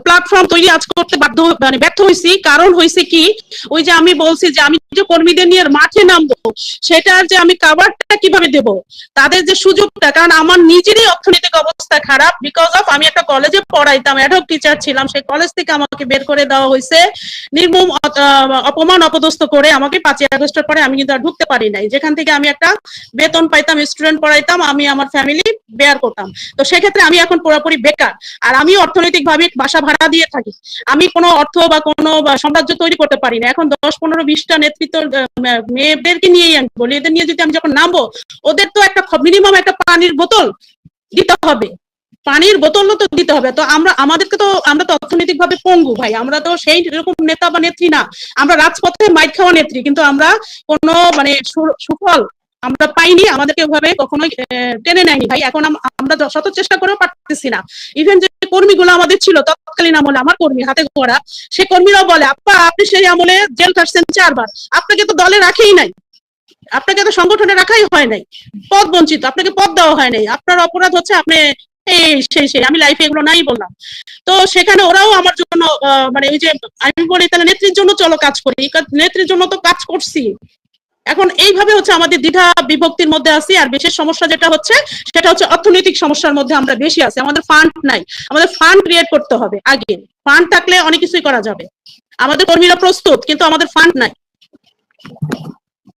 Platform তৈরি আজ করতে ব্যর্থ হয়েছি। কারণ হয়েছে কি, ওই যে আমি বলছি যে আমি যে কর্মীদের নিয়ে মাঠে নামবো, সেটার যে আমি কাভারটা কিভাবে দেব, তাদের যে সুযোগটা, কারণ আমার নিজেরই অর্থনৈতিক অবস্থা খারাপ, বিকজ অফ আমি একটা কলেজে পড়াইতাম, অ্যাডহক টিচার ছিলাম, সেই কলেজ থেকে আমাকে বের করে দেওয়া হয়েছে নির্মম অপমান অপদস্থ করে। আমাকে 5ই আগস্টের পরে আমি কিন্তু আর ঢুকতে পারি নাই, যেখান থেকে আমি একটা বেতন পাইতাম, স্টুডেন্ট পড়াইতাম, আমি আমার ফ্যামিলি বেয়ার করতাম। তো সেক্ষেত্রে আমি এখন পুরোপুরি বেকার, আর আমি অর্থনৈতিক ভাবে বাসা ভাড়া দিয়ে থাকি। আমি কোনো অর্থ বা কোনো সাম্রাজ্য তৈরি করতে পারি না। এখন 10, 15, 20টা নেতৃত্ব মেয়েদেরকে নিয়েই আমি বলি, এদের নিয়ে যদি আমি যখন নামবো, ওদের তো একটা মিনিমাম একটা পানির বোতল দিতে হবে, পানির বোতলও তো দিতে হবে। তো আমরা তো অর্থনৈতিক ভাবে পঙ্গু ভাই, আমরা তো সেই রকম নেতা বা নেত্রী না। আমরা রাজপথে মাইর খাওয়া নেত্রী, কিন্তু আমরা কোনো মানে সুফল আমরা পাইনি, আমাদেরকে ওইভাবে কখনোই টেনে নেয়নি ভাই। এখন আমরা শত চেষ্টা করেও পারতেছি না। ইভেন যে কর্মীগুলো আমাদের ছিল তৎকালীন আমলে, আমার কর্মী হাতে গড়া, সে কর্মীরাও বলে, আপা আপনি সেই আমলে জেল কাটছেন 4 বার, আপনাকে তো দলে রাখেই নাই, আপনাকে তো সংগঠনে রাখাই হয় নাই, পদ বঞ্চিত, আপনাকে পদ দেওয়া হয় নাই, আপনার অপরাধ হচ্ছে আপনি সেই আমি লাইফে এগুলো নাই বললাম। তো সেখানে ওরাও আমার জন্য মানে ওই যে আমি বলি তাহলে নেত্রীর জন্য চলো কাজ করি, নেত্রীর জন্য তো কাজ করছি। এখন এইভাবে হচ্ছে আমাদের দ্বিধা বিভক্তির মধ্যে আছি। আর বিশেষ সমস্যা যেটা হচ্ছে, সেটা হচ্ছে অর্থনৈতিক সমস্যার মধ্যে আমরা বেশি আছি। আমাদের ফান্ড নাই, আমাদের ফান্ড ক্রিয়েট করতে হবে আগে। ফান্ড থাকলে অনেক কিছুই করা যাবে। আমাদের কর্মীরা প্রস্তুত, কিন্তু আমাদের ফান্ড নাই।